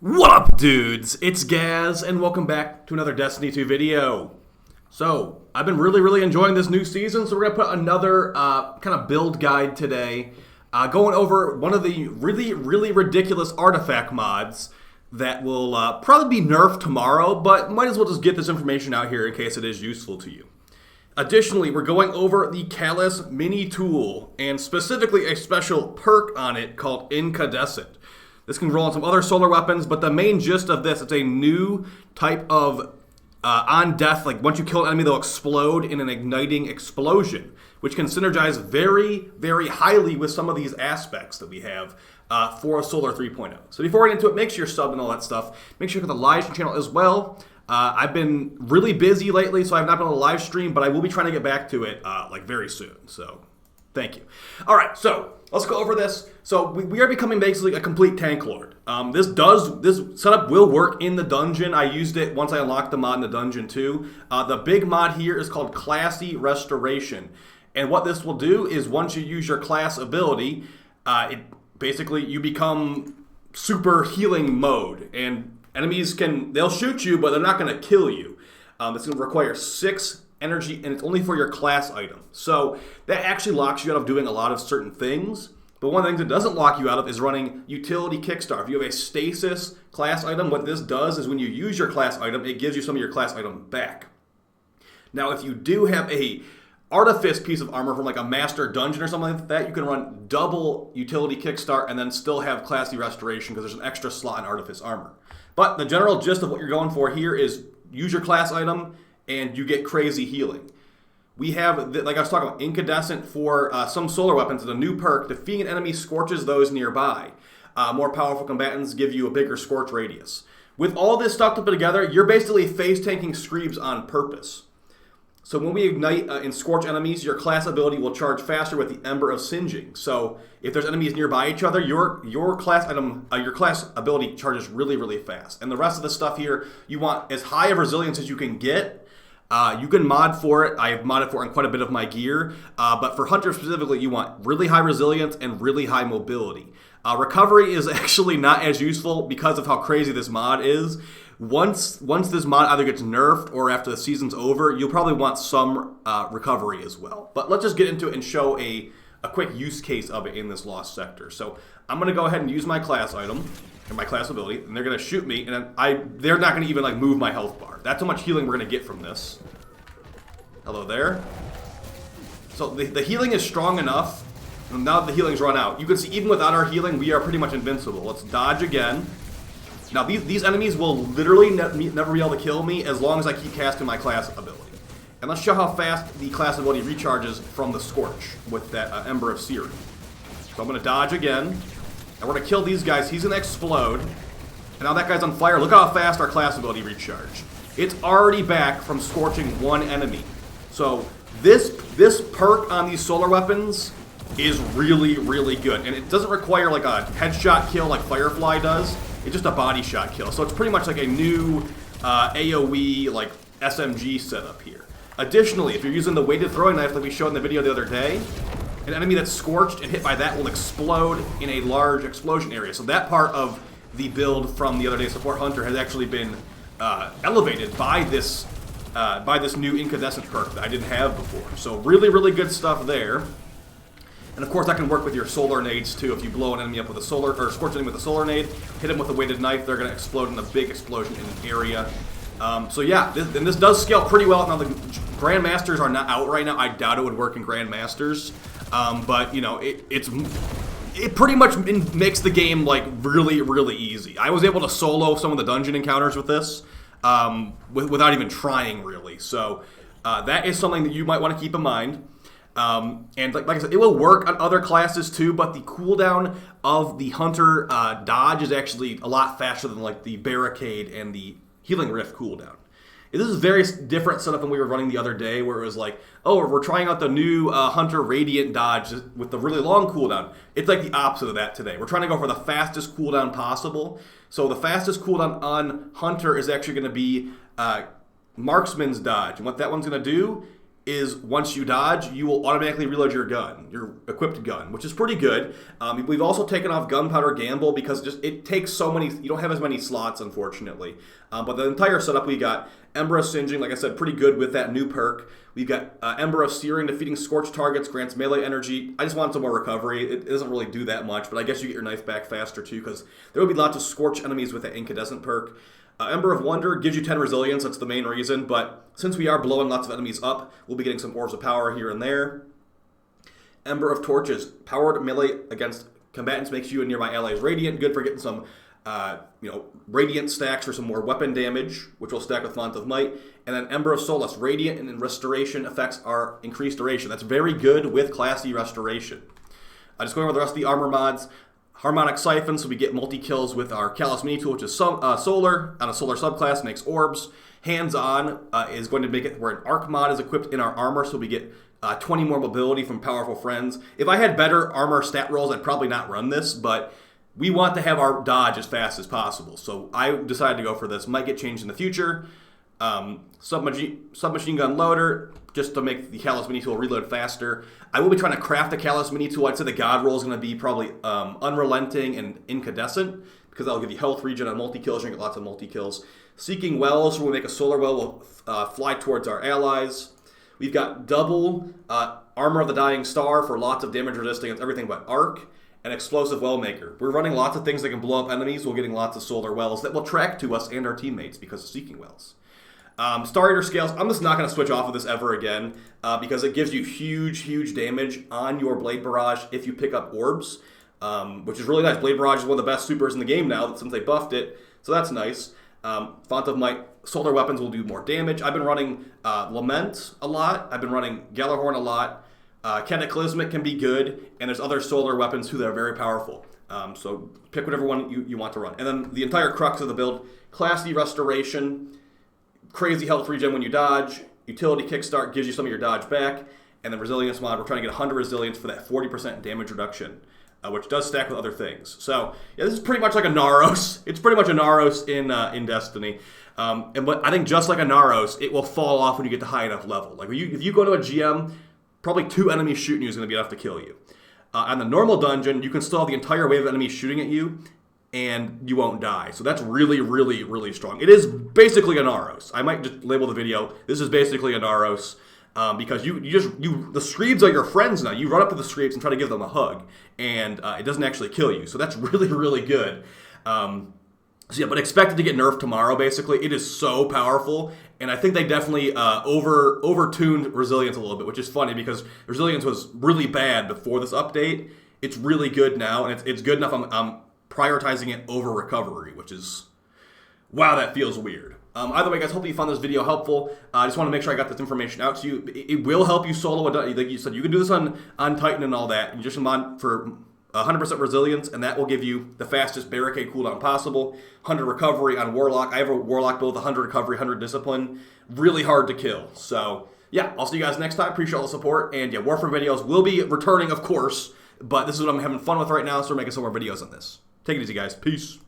What up, dudes? It's Gaz, and welcome back to another Destiny 2 video. So, I've been really enjoying this new season, so we're going to put another kind of build guide today, going over one of the really ridiculous artifact mods that will probably be nerfed tomorrow, but might as well just get this information out here in case it is useful to you. Additionally, we're going over the Callus mini tool, and specifically a special perk on it called Incandescent. This can roll on some other solar weapons, but the main gist of this, it's a new type of on death, like once you kill an enemy, they'll explode in an igniting explosion, which can synergize very highly with some of these aspects that we have for Solar 3.0. So before we get into it, make sure you're subbed and all that stuff. Make sure you hit the live stream channel as well. I've been really busy lately, so I've not been able to live stream, but I will be trying to get back to it like very soon. So thank you. All right, so let's go over this. So we are becoming basically a complete tank lord. This setup will work in the dungeon. I used it once I unlocked the mod in the dungeon too. The big mod here is called Classy Restoration. And what this will do is once you use your class ability, you become super healing mode. And enemies they'll shoot you, but they're not going to kill you. It's going to require 6 energy, and it's only for your class item. So that actually locks you out of doing a lot of certain things. But one of the things it doesn't lock you out of is running utility kickstart. If you have a stasis class item, what this does is when you use your class item, it gives you some of your class item back. Now, if you do have a artifice piece of armor from like a master dungeon or something like that, you can run double utility kickstart and then still have classy restoration because there's an extra slot in artifice armor. But the general gist of what you're going for here is use your class item and you get crazy healing. We have, like I was talking about, incandescent for some solar weapons. It's a new perk. Defeating an enemy scorches those nearby. More powerful combatants give you a bigger scorch radius. With all this stuff to put together, you're basically face-tanking Screebs on purpose. So when we ignite and scorch enemies, your class ability will charge faster with the Ember of Singeing. So if there's enemies nearby each other, your class ability charges really fast. And the rest of the stuff here, you want as high of resilience as you can get. You can mod for it. I have modded for it in quite a bit of my gear. But for Hunter specifically, you want really high resilience and really high mobility. Recovery is actually not as useful because of how crazy this mod is. Once this mod either gets nerfed or after the season's over, you'll probably want some recovery as well. But let's just get into it and show a quick use case of it in this Lost Sector. So I'm going to go ahead and use my class item and my class ability, and they're going to shoot me, and they're not going to even like move my health bar. That's how much healing we're going to get from this. Hello there. So the healing is strong enough. And now that the healing's run out, you can see even without our healing, we are pretty much invincible. Let's dodge again. Now these enemies will literally never be able to kill me as long as I keep casting my class ability. And let's show how fast the class ability recharges from the Scorch with that Ember of Searing. So I'm going to dodge again. And we're going to kill these guys. He's going to explode. And now that guy's on fire. Look how fast our class ability recharged. It's already back from scorching one enemy. So this perk on these solar weapons is really good. And it doesn't require like a headshot kill like Firefly does. It's just a body shot kill. So it's pretty much like a new AoE like SMG setup here. Additionally, if you're using the weighted throwing knife like we showed in the video the other day, an enemy that's scorched and hit by that will explode in a large explosion area. So that part of the build from the other day support Hunter has actually been elevated by this new incandescent perk that I didn't have before. So really good stuff there. And of course that can work with your solar nades too. If you blow an enemy up with a solar, or scorch an enemy with a solar nade, hit them with a weighted knife, they're going to explode in a big explosion in an area. So yeah, this does scale pretty well. Now the Grandmasters are not out right now. I doubt it would work in Grandmasters. But you know, it pretty much makes the game like really easy. I was able to solo some of the dungeon encounters with this without even trying really. So that is something that you might want to keep in mind. And like I said, it will work on other classes too, but the cooldown of the Hunter dodge is actually a lot faster than like the Barricade and the Healing Rift cooldown. This is very different setup than we were running the other day, where it was like, oh, we're trying out the new Hunter Radiant dodge with the really long cooldown. It's like the opposite of that today. We're trying to go for the fastest cooldown possible. So the fastest cooldown on Hunter is actually going to be Marksman's dodge. And what that one's going to do is once you dodge, you will automatically reload your gun, your equipped gun, which is pretty good. We've also taken off Gunpowder Gamble because it takes so many, you don't have as many slots, unfortunately. But the entire setup, we got Ember of Singeing, like I said, pretty good with that new perk. We've got Ember of Searing, defeating scorched targets, grants melee energy. I just want some more recovery. It doesn't really do that much, but I guess you get your knife back faster too, because there will be lots of scorch enemies with that incandescent perk. Ember of Wonder gives you 10 resilience, that's the main reason, but since we are blowing lots of enemies up, we'll be getting some Orbs of Power here and there. Ember of Torches, powered melee against combatants, makes you and nearby allies radiant, good for getting some radiant stacks for some more weapon damage, which will stack with Font of Might. And then Ember of Solace, radiant and restoration effects are increased duration. That's very good with classy restoration. Just going over the rest of the armor mods. Harmonic Siphon, so we get multi-kills with our Callous Mini Tool, which is solar, on a solar subclass, makes orbs. Hands-On is going to make it where an arc mod is equipped in our armor, so we get 20 more mobility from powerful friends. If I had better armor stat rolls, I'd probably not run this, but we want to have our dodge as fast as possible. So I decided to go for this. Might get changed in the future. Submachine Gun Loader, just to make the Callous Mini Tool reload faster. I will be trying to craft a Callous Mini Tool. I'd say the God roll is going to be probably Unrelenting and Incandescent, because that'll give you health regen on multi-kills. You're going to get lots of multi-kills. Seeking Wells, so when we make a Solar Well, will fly towards our allies. We've got double Armor of the Dying Star for lots of damage resisting against everything but Arc. And Explosive Well Maker. We're running lots of things that can blow up enemies. We're getting lots of Solar Wells that will track to us and our teammates because of Seeking Wells. Star Eater Scales, I'm just not going to switch off of this ever again because it gives you huge damage on your Blade Barrage if you pick up orbs, which is really nice. Blade Barrage is one of the best supers in the game now since they buffed it, so that's nice. Font of Might, solar weapons will do more damage. I've been running Lament a lot. I've been running Gjallarhorn a lot. Cataclysmic can be good, and there's other solar weapons too that are very powerful. So pick whatever one you want to run. And then the entire crux of the build, Classy Restoration, crazy health regen when you dodge, Utility Kickstart gives you some of your dodge back, and then Resilience mod, we're trying to get 100 resilience for that 40% damage reduction, which does stack with other things. So yeah, this is pretty much like a Naros. It's pretty much a Naros in Destiny. But I think just like a Naros, it will fall off when you get to high enough level. Like if you go to a GM, probably 2 enemies shooting you is going to be enough to kill you. On the normal dungeon, you can still have the entire wave of enemies shooting at you, and you won't die. So that's really strong. It is basically a Naros. I might just label the video, this is basically a Naros, because the Screeds are your friends now. You run up to the Screeds and try to give them a hug, and it doesn't actually kill you. So that's really good. So yeah, but expect it to get nerfed tomorrow, basically. It is so powerful, and I think they definitely over-tuned Resilience a little bit, which is funny because Resilience was really bad before this update. It's really good now, and it's good enough I'm prioritizing it over Recovery, which is, wow, that feels weird. Either way, guys, hope you found this video helpful. I just want to make sure I got this information out to you. It will help you solo, like you said, you can do this on Titan and all that, and just mod for 100% resilience, and that will give you the fastest barricade cooldown possible. 100 recovery on Warlock. I have a Warlock build with 100 recovery, 100 discipline. Really hard to kill. So, yeah, I'll see you guys next time. Appreciate all the support. And, yeah, Warframe videos will be returning, of course, but this is what I'm having fun with right now, so we're making some more videos on this. Take it easy, guys. Peace.